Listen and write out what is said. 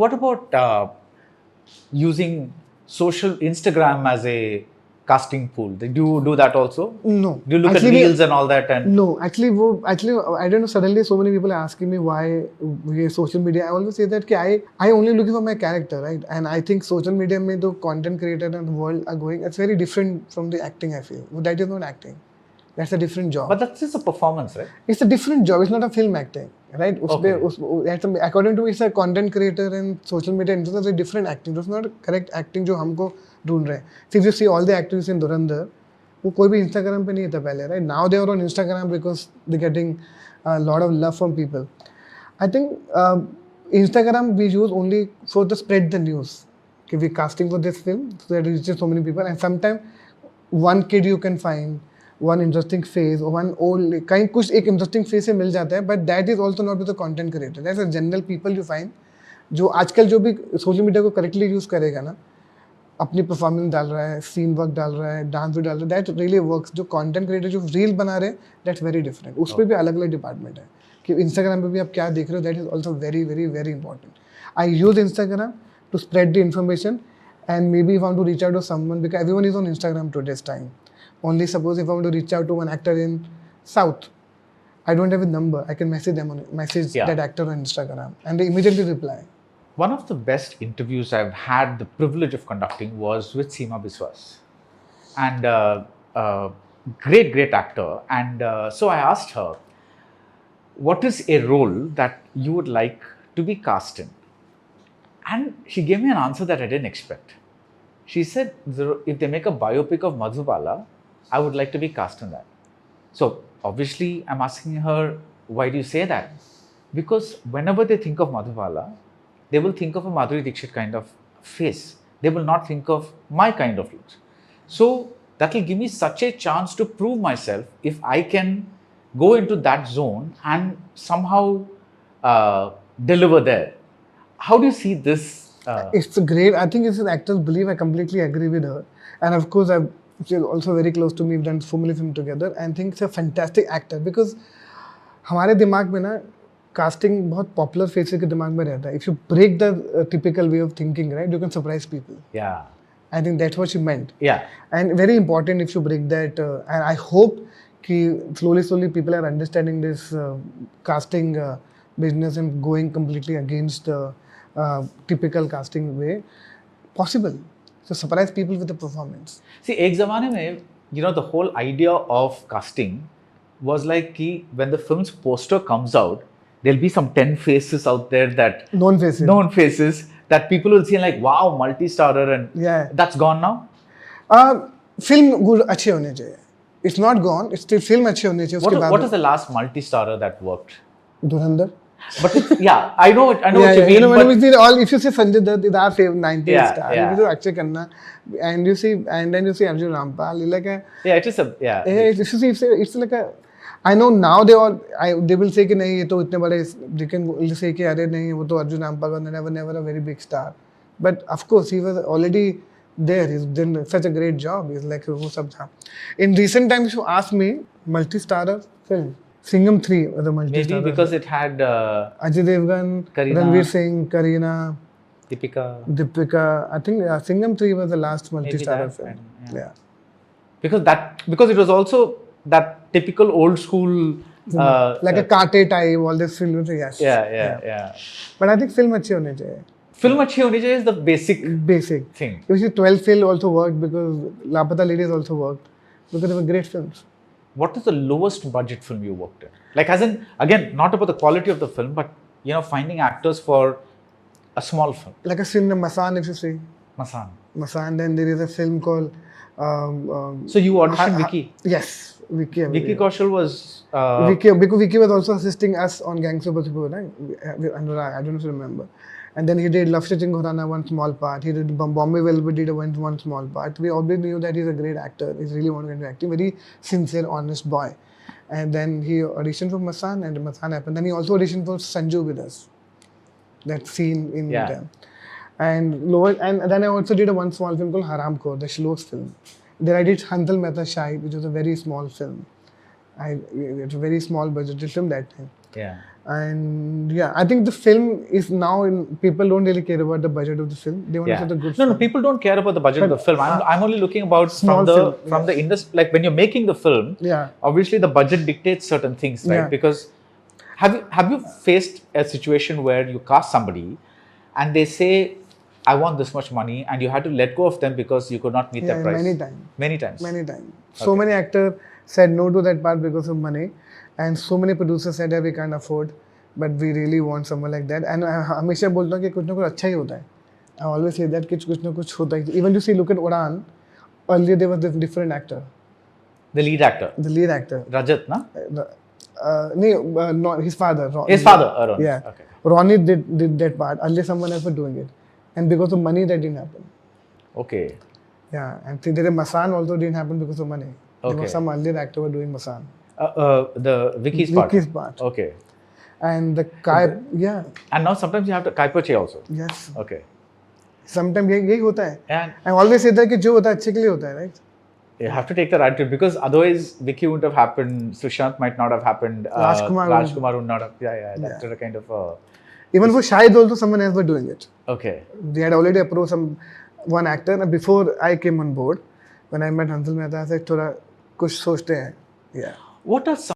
What about using social Instagram as a casting pool? Do you do that also? No. Do you look at reels and all that? And No, actually, I don't know. Suddenly, so many people are asking me why social media. I always say that I only looking for my character, right? And I think social media, mein the content creator and the world are going. It's very different from the acting. I feel that is not acting. That's a different job. But that's just a performance, right? It's a different job. It's not a film acting, right? According to me, it's a content creator and social media influencer. It's a different acting. It's not correct acting जो हमको ढूंढ रहे हैं. So if you see all the actors in Dhurandhar, वो कोई भी Instagram पे नहीं था पहले, right? Now they are on Instagram because they're getting a lot of love from people. I think Instagram we use only for the spread the news. Okay, we're casting for this film, so that it reaches so many people. And sometimes one kid you can find, one interesting face, or one old कहीं कुछ एक interesting face से मिल जाता है, but that is also not with the content creator. That's a general people you find जो आजकल जो भी social media को correctly use करेगा ना, अपनी परफॉर्मेंस डाल रहा है, सीन वर्क डाल रहा है, डांस भी डाल रहा है, दैट रियली वर्क्स. जो कंटेंट क्रिएटर जो रील बना रहे हैं, दैट्स वेरी डिफरेंट. उस पर भी अलग अलग डिपार्टमेंट है कि इंस्टाग्राम पे भी आप क्या देख रहे हो, that is also very very very important. I use Instagram to spread the information and maybe want to reach out to someone because everyone is on Instagram today's time. Only suppose if I want to reach out to one actor in South, I don't have a number. I can message that actor on Instagram and they immediately reply. One of the best interviews I've had the privilege of conducting was with Seema Biswas, and great actor. And so I asked her, what is a role that you would like to be cast in? And she gave me an answer that I didn't expect. She said, if they make a biopic of Madhubala, I would like to be cast in that. So obviously I'm asking her, why do you say that? Because whenever they think of Madhubala, they will think of a Madhuri Dixit kind of face. They will not think of my kind of looks. So that will give me such a chance to prove myself if I can go into that zone and somehow deliver there. How do you see this? It's great. I think it's an actor's belief. I completely agree with her. And of course, she's also very close to me. We've done so many films together. And I think it's a fantastic actor because हमारे दिमाग में ना casting बहुत popular faces के दिमाग में रहता है. If you break the typical way of thinking, right, you can surprise people. Yeah. I think that's what she meant. Yeah. And very important if you break that. And I hope that slowly people are understanding this casting business and going completely against the typical casting way. Possible. So surprise people with the performance. See, एक ज़माने में, the whole idea of casting was like कि when the film's poster comes out, there'll be some 10 faces out there that known faces that people will see and like, wow, multi-starrer, and that's gone now. Film good अच्छे होने चाहिए. It's not gone. It's still film अच्छे होने चाहिए. What is the last multi-starrer that worked? Dhurandhar. But I know what you mean. If you say Sanjay Dutt is our favorite 90s star, you do actually करना, and then you see Arjun Rampal, like it is a If you see, it's like a. I know now they will say कि नहीं ये तो इतने बड़े, they can say कि अरे नहीं वो तो Arjun Rampal was never a very big star, but of course he was already there. He's done such a great job. He's like वो सब था. In recent times, if you ask me, multi-starrer film. Singham 3 was a multi-starrer. Maybe because it had Ajay Devgan, Ranveer Singh, Kareena, Deepika. I think Singham 3 was the last multi-starrer film. Yeah. Because it was also that typical old school like a Kate type, all this film. Yes. Yeah. But I think film अच्छे होने चाहिए. Film अच्छी होनी चाहिए is the basic thing. You see, 12 Fail also worked because Lapata Ladies also worked because they were great films. What is the lowest budget film you worked in? Like, as in, again, not about the quality of the film, but finding actors for a small film. Like a film Masan, if you see. Masan. Then there is a film called. So you auditioned Vicky? Yes, Vicky. Vicky Kaushal was. Vicky was also assisting us on Gangster Patipur, right? Anurag, I don't know if you remember. And then he did Love Stitching Khurana, one small part. He did Bombay Velvet, did one small part. We always knew that he's a great actor. He's really wanted to get into acting. Very sincere, honest boy. And then he auditioned for Masan, and Masan happened. Then he also auditioned for Sanju with us. That scene in them. And then I also did one small film called Haramkhor, the Shlok's film. Then I did Hantal Mehta Shai, which was a very small film. It's a very small budgeted film that time. Yeah. And yeah, I think the film is now in, people don't really care about the budget of the film. They want to Yeah. see the good No, stuff. people don't care about the budget of the film. I'm only looking about Small film, from the industry. Like when you're making the film, Yeah. obviously the budget dictates certain things, right? Yeah. Because have you faced a situation where you cast somebody and they say, I want this much money, and you had to let go of them because you could not meet Yeah, that price? many times. Many times. Many times. So many actors said no to that part because of money, and so many producers said that we can't afford, but we really want someone like that. And I हमेशा बोलता हूँ कि कुछ ना कुछ अच्छा ही होता है. I always say that कि कुछ ना कुछ होता है. Even you see, look at Udan. Earlier there was a different actor. The lead actor. The lead actor. Rajat, na? No, his father. His father, Aaron. Yeah. Okay. Ronnie did that part. Earlier someone else was doing it, and because of money that didn't happen. Okay. Yeah, and there Masan also didn't happen because of money. There Okay. was some earlier actor were doing Masan. The Vicky's part. Vicky's part. Okay. And the Kai, yeah, And now sometimes you have to Kaipoche also. yes. Okay. Sometimes यही होता है. And I always say that कि जो होता है अच्छे के लिए होता है, right? you have to take that attitude, because otherwise Vicky wouldn't have happened, Sushant might not have happened, Rajkumar would not have. Yeah. That's a kind of. Even for Shahid also someone else were doing it. Okay. They had already approached one actor, and before I came on board, when I met Hansal Mehta, I said थोड़ा कुछ सोचते हैं. Yeah. What are some